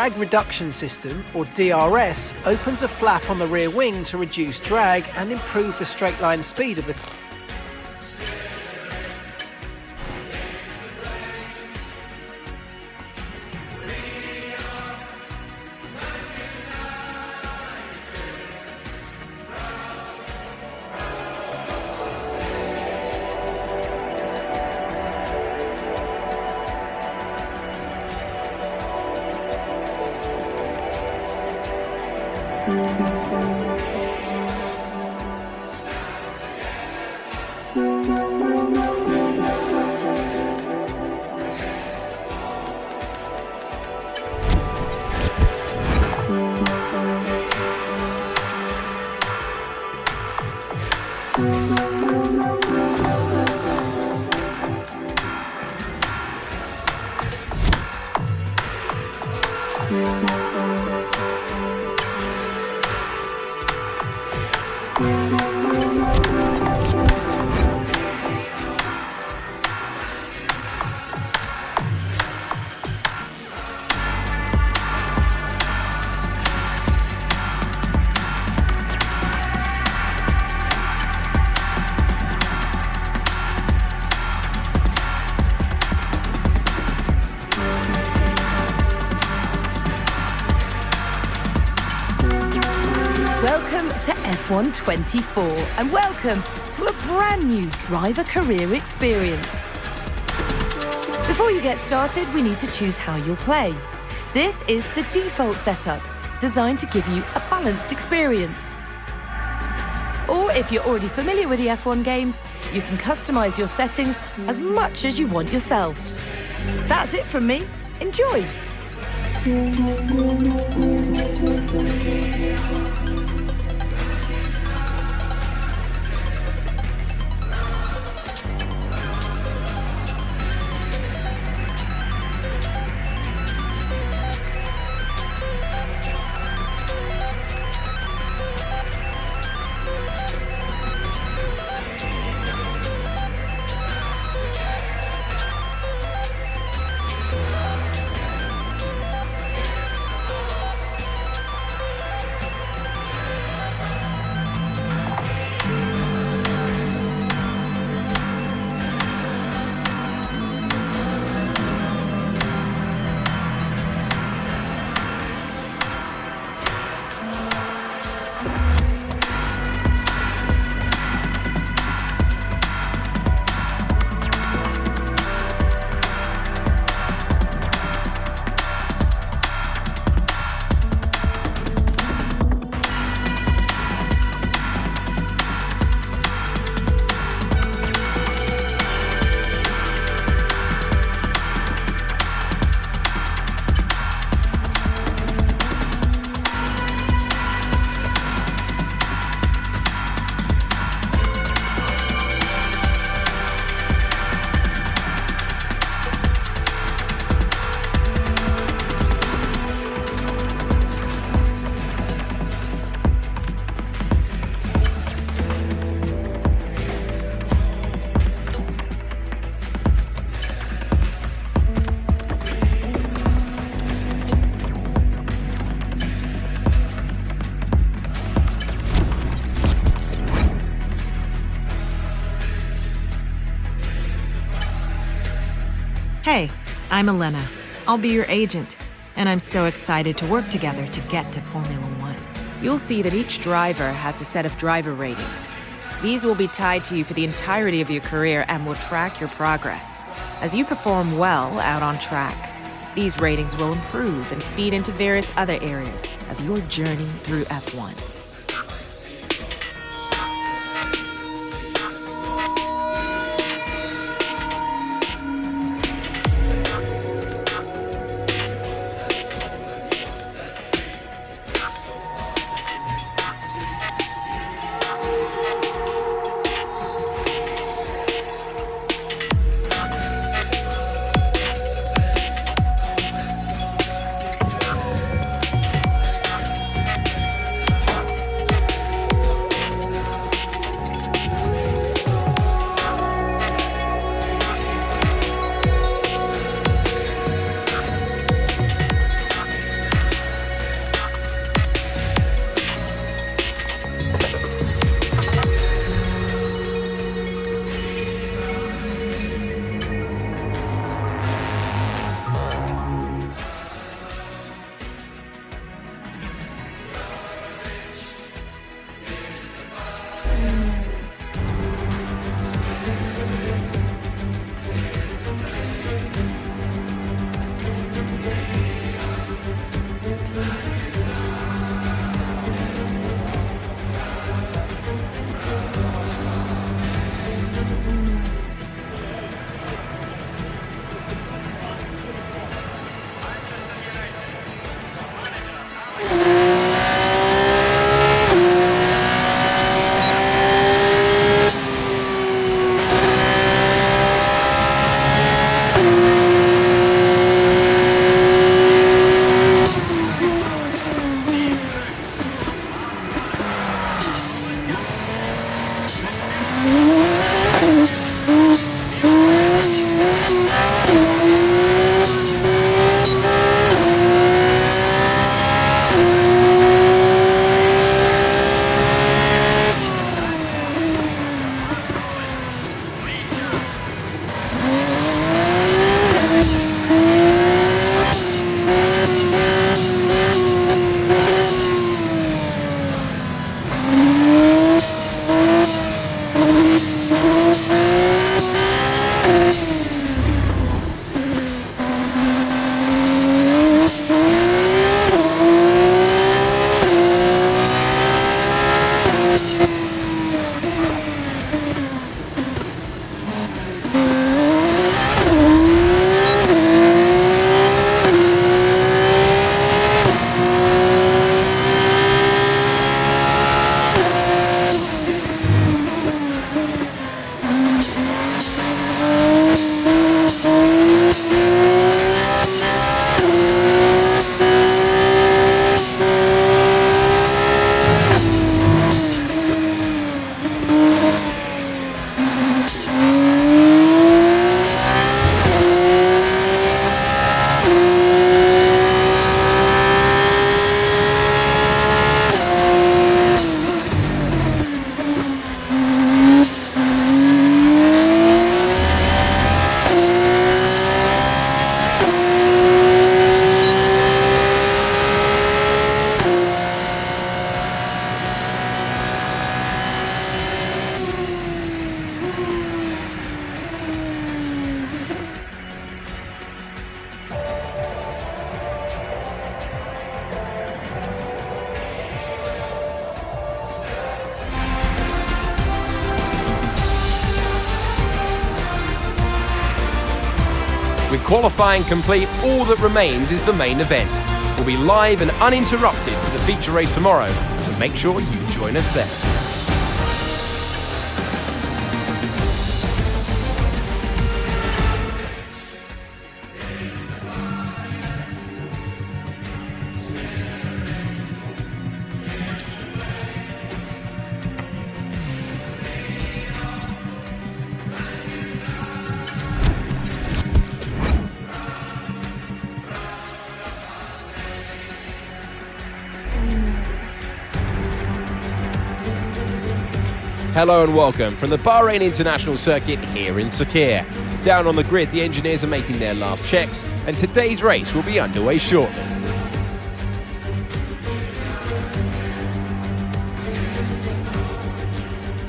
drag reduction system, or DRS, opens a flap on the rear wing to reduce drag and improve the straight line speed of the Welcome to F1 24 and welcome to a brand new driver career experience. Before you get started, we need to choose how you'll play. This is the default setup, designed to give you a balanced experience. Or if you're already familiar with the F1 games, you can customize your settings as much as you want yourself. That's it from me. Enjoy! Hey, I'm Elena. I'll be your agent, and I'm so excited to work together to get to Formula One. You'll see that each driver has a set of driver ratings. These will be tied to you for the entirety of your career and will track your progress. As you perform well out on track, these ratings will improve and feed into various other areas of your journey through F1. With qualifying complete, all that remains is the main event. We'll be live and uninterrupted for the feature race tomorrow, so make sure you join us there. Hello and welcome from the Bahrain International Circuit here in Sakhir. Down on the grid, the engineers are making their last checks, and today's race will be underway shortly.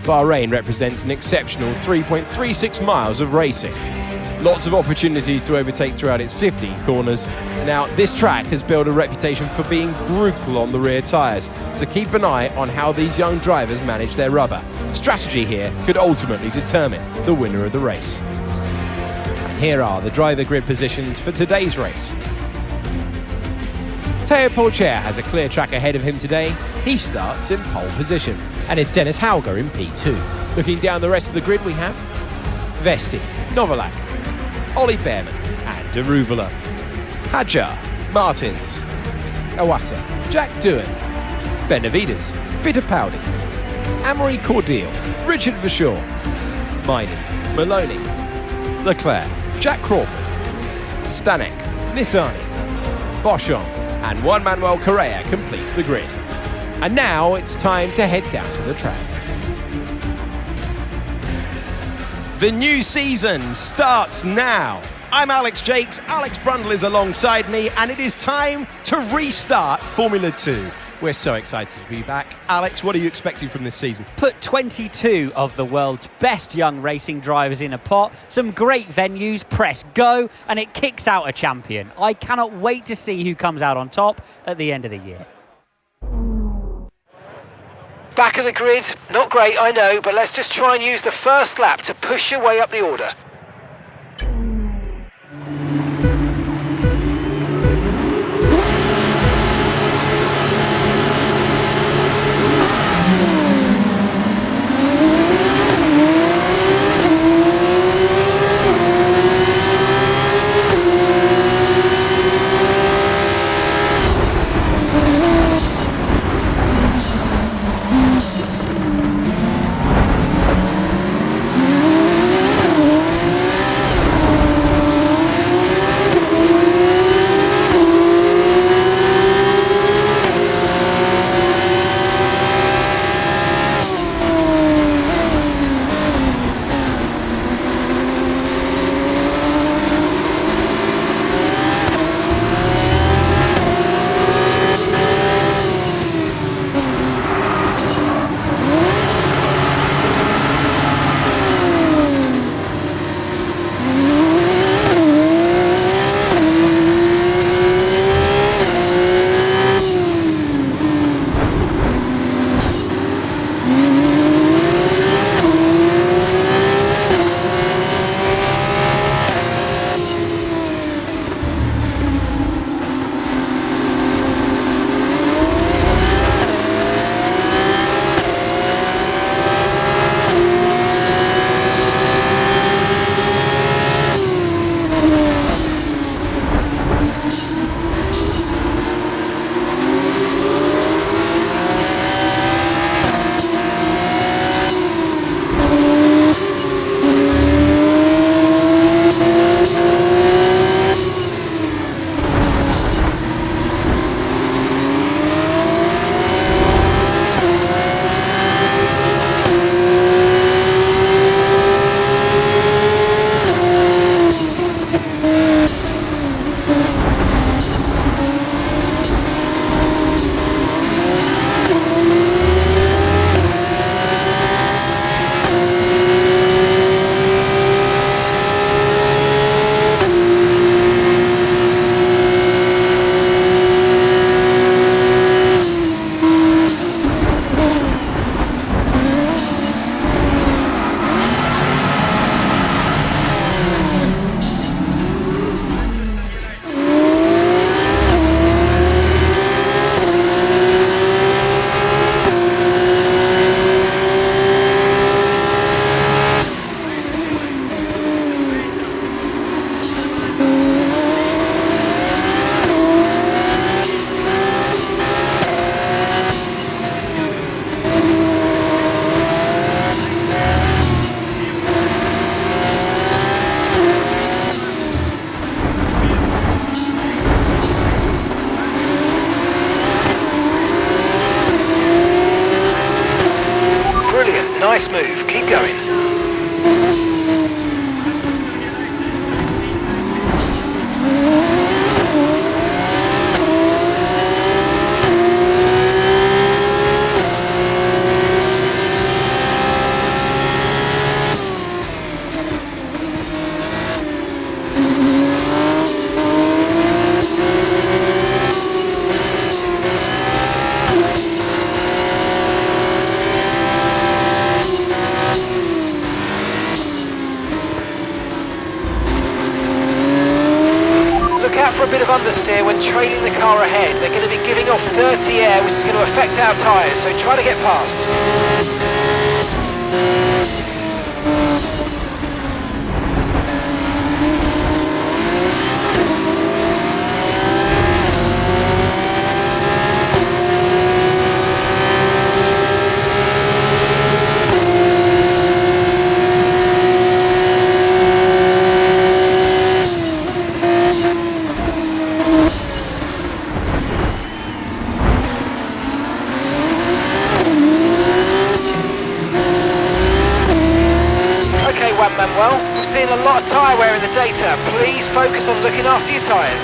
Bahrain represents an exceptional 3.36 miles of racing. Lots of opportunities to overtake throughout its 15 corners. Now, this track has built a reputation for being brutal on the rear tyres, so keep an eye on how these young drivers manage their rubber. Strategy here could ultimately determine the winner of the race. And here are the driver grid positions for today's race. Teo Pourchaire has a clear track ahead of him today. He starts in pole position, and it's Dennis Hauger in P2. Looking down the rest of the grid, we have Vesti, Novalak, Ollie Behrman and Deruvala, Hajar, Martins, Awasa, Jack Doohan, Benavides, Fittipaldi, Amory Cordial, Richard Verschoor, Miney, Maloney, Leclerc, Jack Crawford, Stanek, Nissani, Boschon and Juan Manuel Correa completes the grid. And now it's time to head down to the track. The new season starts now. I'm Alex Jakes, Alex Brundle is alongside me, and it is time to restart Formula 2. We're so excited to be back. Alex, what are you expecting from this season? Put 22 of the world's best young racing drivers in a pot, some great venues, press go, and it kicks out a champion. I cannot wait to see who comes out on top at the end of the year. Back of the grid, not great, I know, but let's just try and use the first lap to push your way up the order. Nice move, keep going. For a bit of understeer when trailing the car ahead. They're going to be giving off dirty air, which is going to affect our tyres, so try to get past. Manuel, we're seeing a lot of tyre wear in the data. Please focus on looking after your tyres.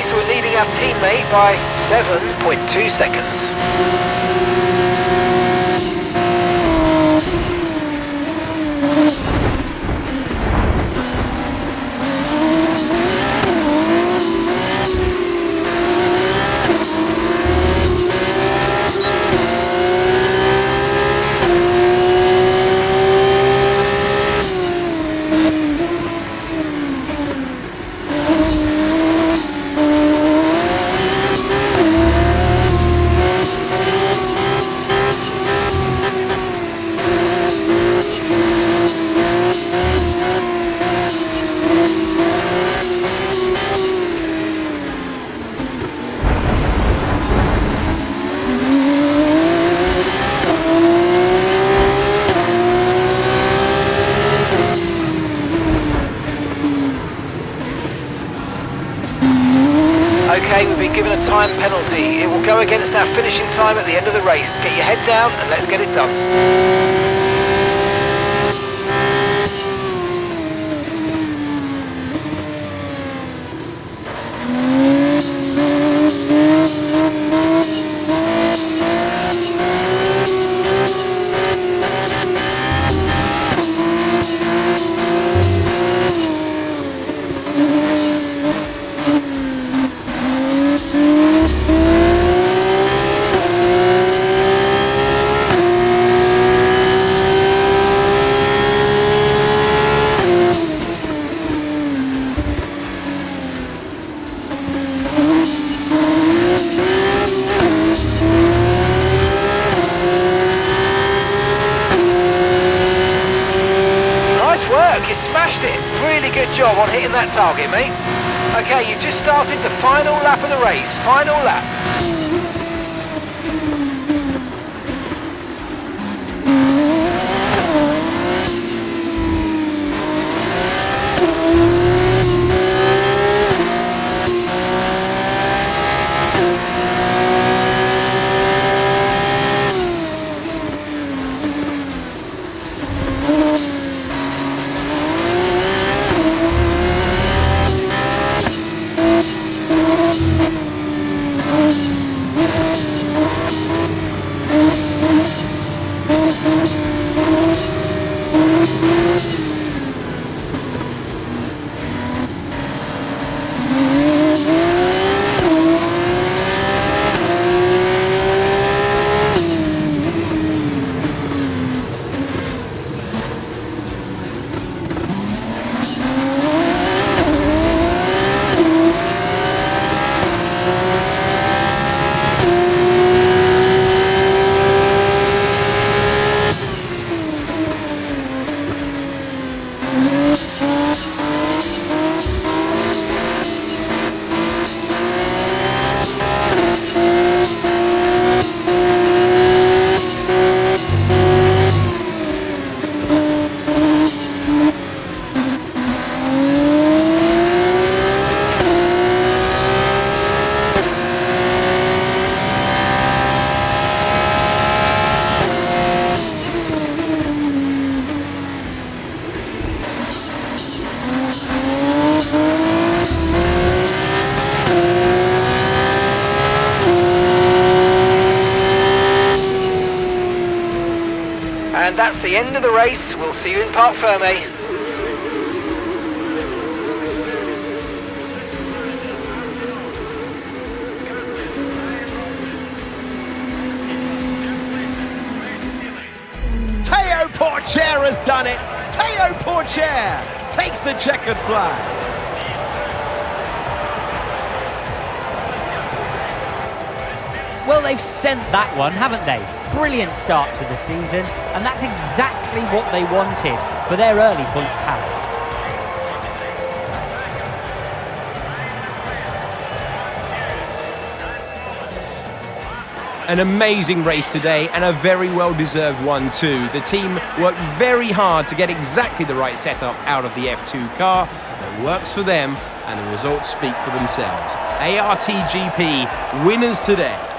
So we're leading our teammate by 7.2 seconds. Okay, we've been given a time penalty. It will go against our finishing time at the end of the race. Get your head down and let's get it done. You smashed it. Really good job on hitting that target, mate. Okay, you just started the final lap of the race. Final lap. And that's the end of the race. We'll see you in Parc Fermé. Théo Pourchaire has done it. Théo Pourchaire takes the checkered flag. Well, they've sent that one, haven't they? Brilliant start to the season, and that's exactly what they wanted for their early points tally. An amazing race today, and a very well-deserved one too. The team worked very hard to get exactly the right setup out of the F2 car that works for them, and the results speak for themselves. ARTGP winners today.